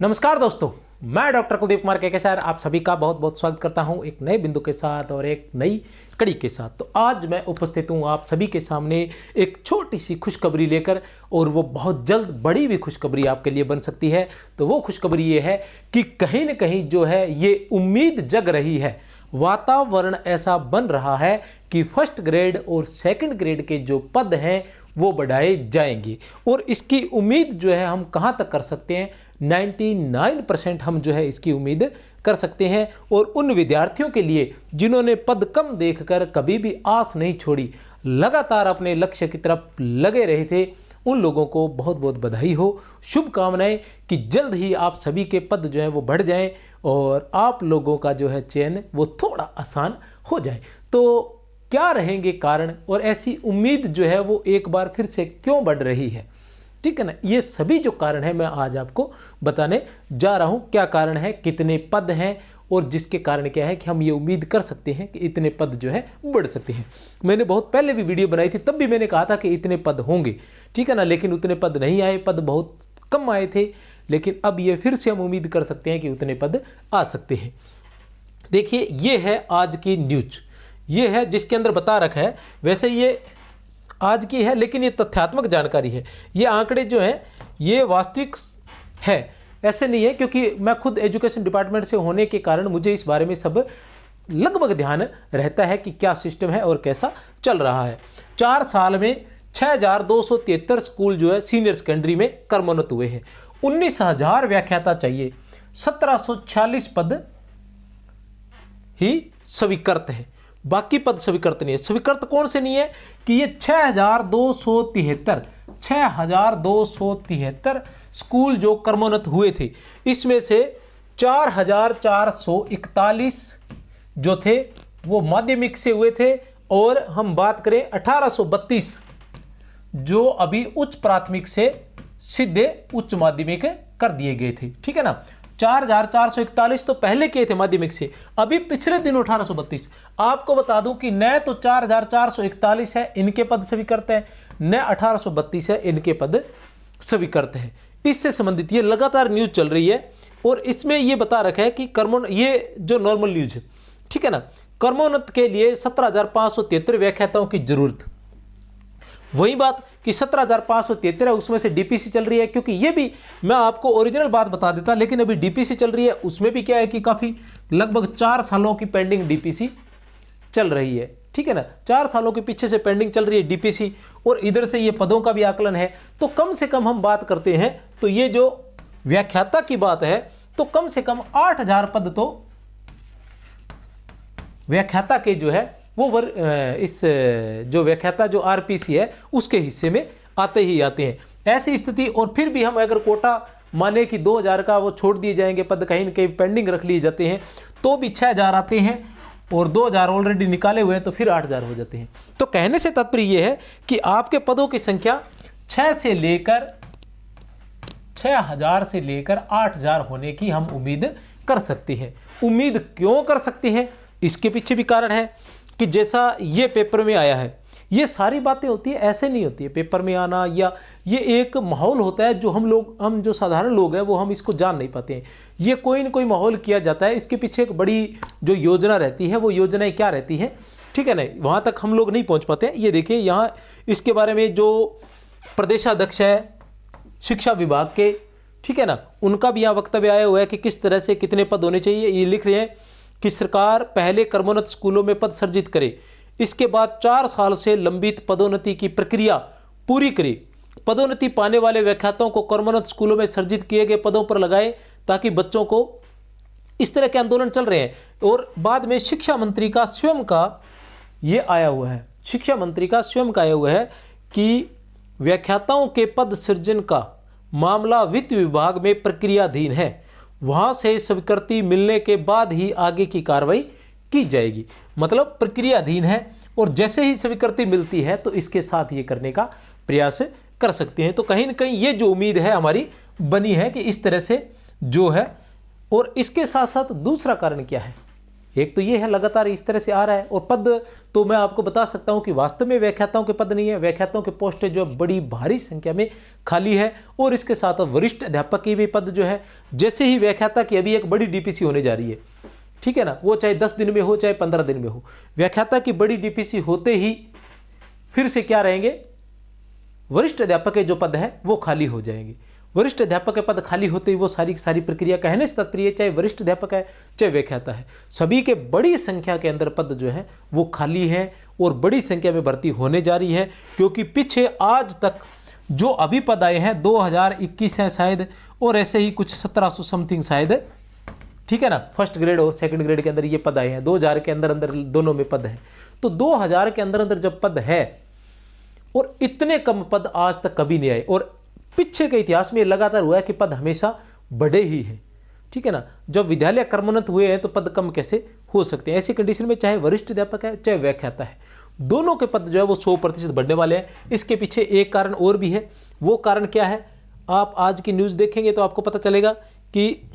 नमस्कार दोस्तों, मैं डॉक्टर कुलदीप कुमार केकेसार आप सभी का बहुत बहुत स्वागत करता हूं एक नए बिंदु के साथ और एक नई कड़ी के साथ। तो आज मैं उपस्थित हूं आप सभी के सामने एक छोटी सी खुशखबरी लेकर, और वो बहुत जल्द बड़ी भी खुशखबरी आपके लिए बन सकती है। तो वो खुशखबरी ये है कि कहीं न कहीं जो है ये उम्मीद जग रही है, वातावरण ऐसा बन रहा है कि फर्स्ट ग्रेड और सेकंड ग्रेड के जो पद हैं वो बढ़ाए जाएंगे। और इसकी उम्मीद जो है हम कहाँ तक कर सकते हैं, 99% हम जो है इसकी उम्मीद कर सकते हैं। और उन विद्यार्थियों के लिए जिन्होंने पद कम देखकर कभी भी आस नहीं छोड़ी, लगातार अपने लक्ष्य की तरफ लगे रहे थे, उन लोगों को बहुत बहुत बधाई हो, शुभकामनाएं कि जल्द ही आप सभी के पद जो है वो बढ़ जाएं और आप लोगों का जो है चयन वो थोड़ा आसान हो जाए। तो क्या रहेंगे कारण, और ऐसी उम्मीद जो है वो एक बार फिर से क्यों बढ़ रही है, ठीक है ना। ये सभी जो कारण है मैं आज आपको बताने जा रहा हूं। क्या कारण है, कितने पद हैं, और जिसके कारण क्या है कि हम ये उम्मीद कर सकते हैं कि इतने पद जो है बढ़ सकते हैं। मैंने बहुत पहले भी वीडियो बनाई थी, तब भी मैंने कहा था कि इतने पद होंगे, ठीक है ना, लेकिन उतने पद नहीं आए, पद बहुत कम आए थे। लेकिन अब ये फिर से हम उम्मीद कर सकते हैं कि उतने पद आ सकते हैं। देखिए, ये है आज की न्यूज, ये है जिसके अंदर बता रखा है। वैसे ये आज की है, लेकिन ये तथ्यात्मक जानकारी है। ये आंकड़े जो हैं ये वास्तविक है, ऐसे नहीं है, क्योंकि मैं खुद एजुकेशन डिपार्टमेंट से होने के कारण मुझे इस बारे में सब लगभग ध्यान रहता है कि क्या सिस्टम है और कैसा चल रहा है। 4 साल में 6273 स्कूल जो है सीनियर सेकेंडरी में कर्मोन्नत हुए हैं। 19,000 व्याख्याता चाहिए, 1746 पद ही स्वीकृत है, बाकी पद स्वीकृत नहीं है। स्वीकृत कौन से नहीं है कि ये 6273 स्कूल जो कर्मोन्नत हुए थे, इसमें से 4441 जो थे वो माध्यमिक से हुए थे, और हम बात करें 1832 जो अभी उच्च प्राथमिक से सीधे उच्च माध्यमिक कर दिए गए थे, ठीक है ना। 4441 तो पहले किए थे माध्यमिक से, अभी पिछले दिन 1832। आपको बता दूं कि न तो 4441 है इनके पद स्वीकृत है, न 1832 है इनके पद स्वीकृत है। इससे संबंधित ये लगातार न्यूज चल रही है, और इसमें ये बता रखा है कि ये जो नॉर्मल न्यूज है, ठीक है ना, कर्मोन्नत के लिए 17,573 व्याख्याताओं की जरूरत। वही बात कि 17,573 है, उसमें से डीपीसी चल रही है, क्योंकि ये भी मैं आपको ओरिजिनल बात बता देता, लेकिन अभी डीपीसी चल रही है। उसमें भी क्या है कि काफ़ी लगभग 4 सालों की पेंडिंग डीपीसी चल रही है, ठीक है ना। 4 सालों के पीछे से पेंडिंग चल रही है डीपीसी, और इधर से ये पदों का भी आकलन है। तो कम से कम हम बात करते हैं तो ये जो व्याख्याता की बात है, तो कम से कम 8,000 पद तो व्याख्याता के जो है वो इस जो व्याख्याता जो आरपीसी है उसके हिस्से में आते ही आते हैं। ऐसी स्थिति, और फिर भी हम अगर कोटा माने कि 2,000 का वो छोड़ दिए जाएंगे, पद कहीं न कहीं पेंडिंग रख लिए जाते हैं, तो भी 6,000 आते हैं, और 2,000 ऑलरेडी निकाले हुए हैं, तो फिर 8,000 हो जाते हैं। तो कहने से तात्पर्य ये है कि आपके पदों की संख्या 6,000 से लेकर 8,000 होने की हम उम्मीद कर सकते हैं। उम्मीद क्यों कर सकते हैं, इसके पीछे भी कारण है कि जैसा ये पेपर में आया है, ये सारी बातें होती है, ऐसे नहीं होती है पेपर में आना, या ये एक माहौल होता है जो हम जो साधारण लोग हैं वो हम इसको जान नहीं पाते हैं। ये कोई न कोई माहौल किया जाता है, इसके पीछे एक बड़ी जो योजना रहती है, वो योजनाएं क्या रहती हैं, ठीक है ना, वहाँ तक हम लोग नहीं पहुँच पाते हैं। ये देखिए यहाँ इसके बारे में जो प्रदेशाध्यक्ष है शिक्षा विभाग के, ठीक है ना, उनका भी यहाँ वक्तव्य आया हुआ है कि किस तरह से कितने पद होने चाहिए। ये लिख रहे हैं कि सरकार पहले कर्मोन्नत स्कूलों में पद सर्जित करे, इसके बाद 4 साल से लंबित पदोन्नति की प्रक्रिया पूरी करे, पदोन्नति पाने वाले व्याख्याताओं को कर्मोन्नत स्कूलों में सर्जित किए गए पदों पर लगाए, ताकि बच्चों को इस तरह के आंदोलन चल रहे हैं। और बाद में शिक्षा मंत्री का स्वयं का ये आया हुआ है, शिक्षा मंत्री का स्वयं का आया हुआ है कि व्याख्याताओं के पद सृजन का मामला वित्त विभाग में प्रक्रियाधीन है, वहां से स्वीकृति मिलने के बाद ही आगे की कार्रवाई की जाएगी। मतलब प्रक्रियाधीन है, और जैसे ही स्वीकृति मिलती है तो इसके साथ ये करने का प्रयास कर सकते हैं। तो कहीं ना कहीं ये जो उम्मीद है हमारी बनी है कि इस तरह से जो है। और इसके साथ साथ दूसरा कारण क्या है, एक तो ये है लगातार इस तरह से आ रहा है। और पद तो मैं आपको बता सकता हूं कि वास्तव में व्याख्याताओं के पद नहीं है, व्याख्याताओं के पोस्टें जो बड़ी भारी संख्या में खाली है। और इसके साथ वरिष्ठ अध्यापक की भी पद जो है, जैसे ही व्याख्याता की अभी एक बड़ी डीपीसी होने जा रही है, ठीक है ना, वो चाहे 10 दिन में हो चाहे 15 दिन में हो, व्याख्याता की बड़ी डीपीसी होते ही फिर से क्या रहेंगे, वरिष्ठ अध्यापक के जो पद है वो खाली हो जाएंगे। वरिष्ठ अध्यापक के पद खाली होते ही वो सारी सारी प्रक्रिया, कहने से तात्पर्य चाहे वरिष्ठ अध्यापक है चाहे व्याख्याता है, सभी के बड़ी संख्या के अंदर पद जो है वो खाली है और बड़ी संख्या में भर्ती होने जा रही है। क्योंकि पीछे आज तक जो अभी पद आए हैं 2021 है शायद, और ऐसे ही कुछ 1700 समथिंग शायद, ठीक है ना, फर्स्ट ग्रेड और सेकंड ग्रेड के अंदर ये पद आए हैं। 2000 के अंदर अंदर दोनों में पद है, तो 2000 के अंदर अंदर जब पद है और इतने कम पद आज तक कभी नहीं आए, और पीछे के इतिहास में लगातार हुआ है कि पद हमेशा बड़े ही हैं, ठीक है ना। जब विद्यालय क्रमोन्नत हुए हैं तो पद कम कैसे हो सकते हैं। ऐसी कंडीशन में चाहे वरिष्ठ अध्यापक है चाहे व्याख्याता है, दोनों के पद जो है वो 100% बढ़ने वाले हैं। इसके पीछे एक कारण और भी है। वो कारण क्या है, आप आज की न्यूज़ देखेंगे तो आपको पता चलेगा कि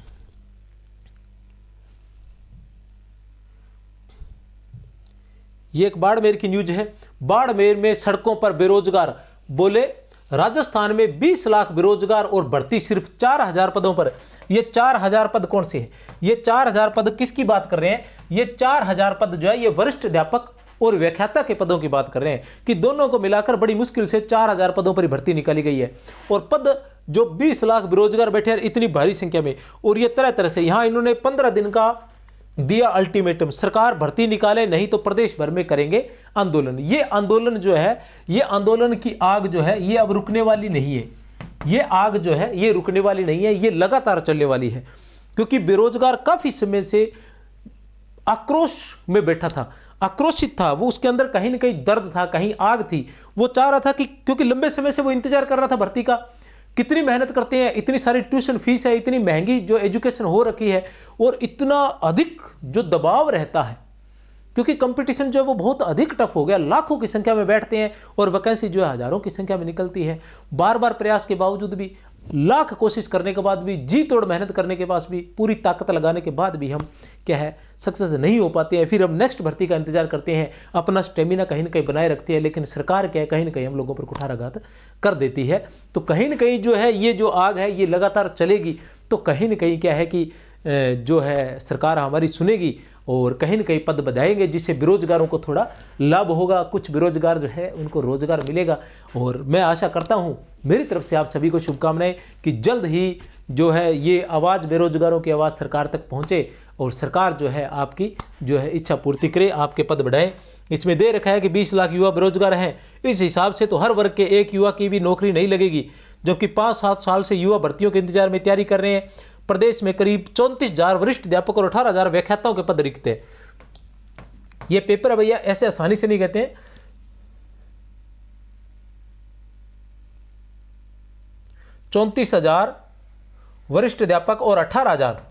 ये एक बाड़मेर की न्यूज है। बाड़मेर में सड़कों पर बेरोजगार, बोले राजस्थान में 20 लाख बेरोजगार और भर्ती सिर्फ 4000 पदों पर। ये 4000 पद कौन से हैं? ये 4000 पद किसकी बात कर रहे हैं? ये 4000 पद जो है ये वरिष्ठ अध्यापक और व्याख्याता के पदों की बात कर रहे हैं कि दोनों को मिलाकर बड़ी मुश्किल से 4000 पदों पर भर्ती निकाली गई है। और पद जो 20 लाख बेरोजगार बैठे हैं इतनी भारी संख्या में, और ये तरह तरह से यहाँ इन्होंने 15 दिन का दिया अल्टीमेटम, सरकार भर्ती निकाले नहीं तो प्रदेश भर में करेंगे आंदोलन। ये आंदोलन जो है, ये आंदोलन की आग जो है ये अब रुकने वाली नहीं है। ये आग जो है ये रुकने वाली नहीं है, ये लगातार चलने वाली है। क्योंकि बेरोजगार काफी समय से आक्रोश में बैठा था, आक्रोशित था, वो उसके अंदर कहीं ना कहीं दर्द था, कहीं आग थी। वो चाह रहा था कि, क्योंकि लंबे समय से वो इंतजार कर रहा था भर्ती का, कितनी मेहनत करते हैं, इतनी सारी ट्यूशन फीस है, इतनी महंगी जो एजुकेशन हो रखी है, और इतना अधिक जो दबाव रहता है, क्योंकि कंपटीशन जो है वो बहुत अधिक टफ हो गया। लाखों की संख्या में बैठते हैं और वैकेंसी जो है हजारों की संख्या में निकलती है। बार बार प्रयास के बावजूद भी, लाख कोशिश करने के बाद भी, जी तोड़ मेहनत करने के बाद भी, पूरी ताकत लगाने के बाद भी हम क्या है सक्सेस नहीं हो पाते हैं। फिर हम नेक्स्ट भर्ती का इंतजार करते हैं, अपना स्टेमिना कहीं ना कहीं बनाए रखते हैं, लेकिन सरकार क्या है कहीं ना कहीं हम लोगों पर कुठाराघात कर देती है। तो कहीं ना कहीं जो है ये जो आग है ये लगातार चलेगी। तो कहीं ना कहीं क्या है कि जो है सरकार हमारी सुनेगी और कहीं ना कहीं पद बढ़ाएंगे, जिससे बेरोजगारों को थोड़ा लाभ होगा, कुछ बेरोजगार जो है उनको रोजगार मिलेगा। और मैं आशा करता हूं, मेरी तरफ से आप सभी को शुभकामनाएं कि जल्द ही जो है ये आवाज़, बेरोजगारों की आवाज़ सरकार तक पहुंचे और सरकार जो है आपकी जो है इच्छा पूर्ति करे, आपके पद बढ़ाए। इसमें दे रखा है कि 20 लाख युवा बेरोजगार हैं। इस हिसाब से तो हर वर्ग के एक युवा की भी नौकरी नहीं लगेगी, जबकि 5-7 साल से युवा भर्तियों के इंतजार में तैयारी कर रहे हैं। प्रदेश में करीब 34,000 वरिष्ठ अध्यापक और 18,000 व्याख्याताओं के पद रिक्त हैं। ये पेपर है भैया, ऐसे आसानी से नहीं कहते हैं। 34,000 वरिष्ठ अध्यापक और 18,000।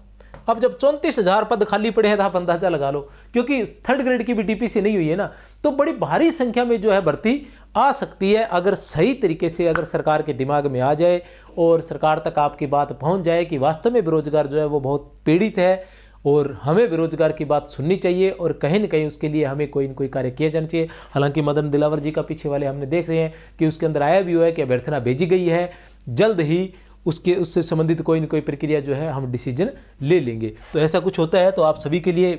अब जब 34,000 पद खाली पड़े हैं तो आप अंदाजा लगा लो, क्योंकि थर्ड ग्रेड की भी डीपीसी नहीं हुई है ना, तो बड़ी भारी संख्या में जो है भर्ती आ सकती है, अगर सही तरीके से अगर सरकार के दिमाग में आ जाए और सरकार तक आपकी बात पहुंच जाए कि वास्तव में बेरोजगार जो है वो बहुत पीड़ित है और हमें बेरोजगार की बात सुननी चाहिए और कहीं ना कहीं उसके लिए हमें कोई न कोई कार्य किया जाना चाहिए। हालांकि मदन दिलावर जी का पीछे वाले हमने देख रहे हैं कि उसके अंदर आया भी हुआ है कि अभ्यर्थना भेजी गई है, जल्द ही उससे संबंधित कोई न कोई प्रक्रिया जो है हम डिसीजन ले लेंगे। तो ऐसा कुछ होता है तो आप सभी के लिए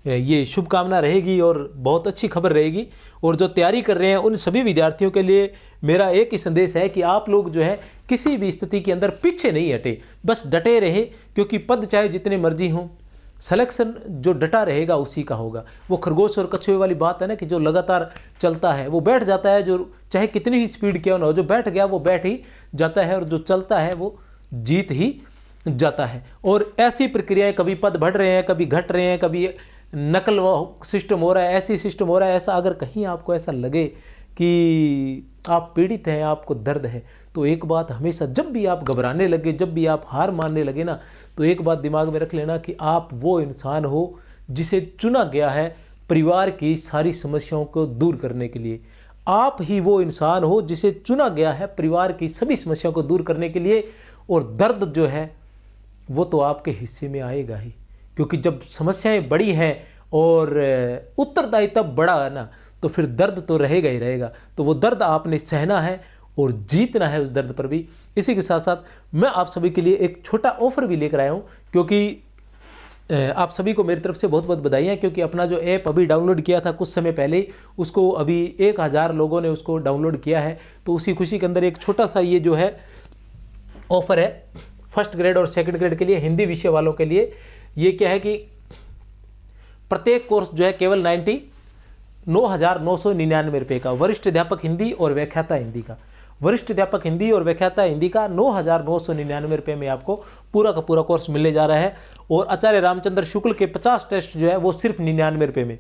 ये शुभकामना रहेगी और बहुत अच्छी खबर रहेगी। और जो तैयारी कर रहे हैं उन सभी विद्यार्थियों के लिए मेरा एक ही संदेश है कि आप लोग जो है किसी भी स्थिति के अंदर पीछे नहीं हटे, बस डटे रहे, क्योंकि पद चाहे जितने मर्जी हों, सिलेक्शन जो डटा रहेगा उसी का होगा। वो खरगोश और कछुए वाली बात है ना कि जो लगातार चलता है वो बैठ जाता है, जो चाहे कितनी ही स्पीड क्यों ना हो, जो बैठ गया वो बैठ ही जाता है और जो चलता है वो जीत ही जाता है। और ऐसी प्रक्रियाएं, कभी पद बढ़ रहे हैं, कभी घट रहे हैं, कभी नकल सिस्टम हो रहा है, ऐसी सिस्टम हो रहा है, ऐसा अगर कहीं आपको ऐसा लगे कि आप पीड़ित हैं, आपको दर्द है, तो एक बात हमेशा, जब भी आप घबराने लगे, जब भी आप हार मानने लगे ना, तो एक बात दिमाग में रख लेना कि आप वो इंसान हो जिसे चुना गया है परिवार की सारी समस्याओं को दूर करने के लिए। आप ही वो इंसान हो जिसे चुना गया है परिवार की सभी समस्याओं को दूर करने के लिए। और दर्द जो है वो तो आपके हिस्से में आएगा ही, क्योंकि जब समस्याएं बड़ी हैं और उत्तरदायित्व बड़ा है ना, तो फिर दर्द तो रहेगा ही रहेगा। तो वो दर्द आपने सहना है और जीतना है उस दर्द पर भी। इसी के साथ साथ मैं आप सभी के लिए एक छोटा ऑफर भी लेकर आया हूँ, क्योंकि आप सभी को मेरी तरफ से बहुत बहुत बधाइयाँ, क्योंकि अपना जो ऐप अभी डाउनलोड किया था कुछ समय पहले, उसको अभी 1000 लोगों ने उसको डाउनलोड किया है। तो उसी खुशी के अंदर एक छोटा सा ये जो है ऑफर है फर्स्ट ग्रेड और सेकंड ग्रेड के लिए, हिंदी विषय वालों के लिए। ये क्या है कि प्रत्येक कोर्स जो है केवल 9,999 रुपये का, वरिष्ठ अध्यापक हिंदी और व्याख्याता हिंदी का, वरिष्ठ अध्यापक हिंदी और व्याख्याता हिंदी का 9,999 रुपये में आपको पूरा का पूरा कोर्स मिलने जा रहा है। और आचार्य रामचंद्र शुक्ल के 50 टेस्ट जो है वो सिर्फ 99 रुपये में,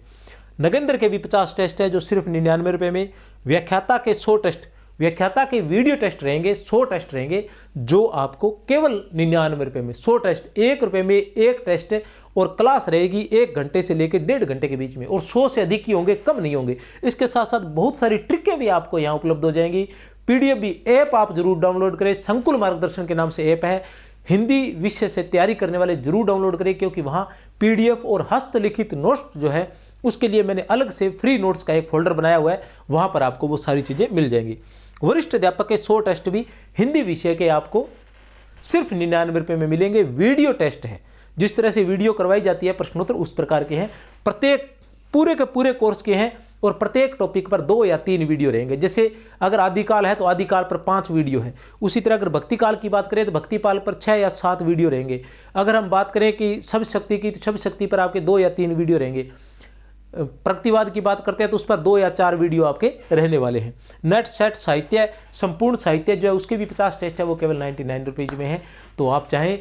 नगेंद्र के भी 50 टेस्ट है जो सिर्फ 99 रुपये में, व्याख्याता के 100 टेस्ट, व्याख्याता के वीडियो टेस्ट रहेंगे, 100 टेस्ट रहेंगे जो आपको केवल 99 रुपये में, 100 टेस्ट, 1 रुपये में एक टेस्ट, और क्लास रहेगी 1 घंटे से लेकर 1.5 घंटे के बीच में, और 100 से अधिक ही होंगे, कम नहीं होंगे। इसके साथ साथ बहुत सारी ट्रिकें भी आपको यहाँ उपलब्ध हो जाएंगी। पीडीएफ भी, ऐप आप जरूर डाउनलोड करें, संकुल मार्गदर्शन के नाम से ऐप है, हिंदी विषय से तैयारी करने वाले जरूर डाउनलोड करें, क्योंकि वहाँ पीडीएफ और हस्तलिखित नोट्स जो है उसके लिए मैंने अलग से फ्री नोट्स का एक फोल्डर बनाया हुआ है, वहाँ पर आपको वो सारी चीज़ें मिल जाएंगी। वरिष्ठ अध्यापक के 100 टेस्ट भी हिंदी विषय के आपको सिर्फ 99 रुपये में मिलेंगे। वीडियो टेस्ट है, जिस तरह से वीडियो करवाई जाती है प्रश्नोत्तर उस प्रकार के हैं, प्रत्येक पूरे के पूरे कोर्स के हैं, और प्रत्येक टॉपिक पर 2 या 3 वीडियो रहेंगे। जैसे अगर आदिकाल है तो आदिकाल पर 5 वीडियो है, उसी तरह अगर भक्तिकाल की बात करें तो भक्तिकाल पर 6 या 7 वीडियो रहेंगे। अगर हम बात करें कि शब्द शक्ति की, तो शब्द शक्ति पर आपके 2 या 3 वीडियो रहेंगे। प्रतिवाद की बात करते हैं तो उस पर 2 या 4 वीडियो आपके रहने वाले हैं। नेट सेट साहित्य, संपूर्ण साहित्य जो है उसके भी 50 टेस्ट है, वो केवल 99 रुपीज़ में है। तो आप चाहें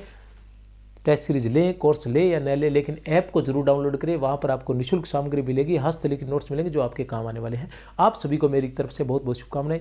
टेस्ट सीरीज लें, कोर्स लें या न लें, लेकिन ऐप को जरूर डाउनलोड करें, वहाँ पर आपको निःशुल्क सामग्री मिलेगी, हस्तलिखित नोट्स मिलेंगे जो आपके काम आने वाले हैं। आप सभी को मेरी तरफ से बहुत बहुत शुभकामनाएं।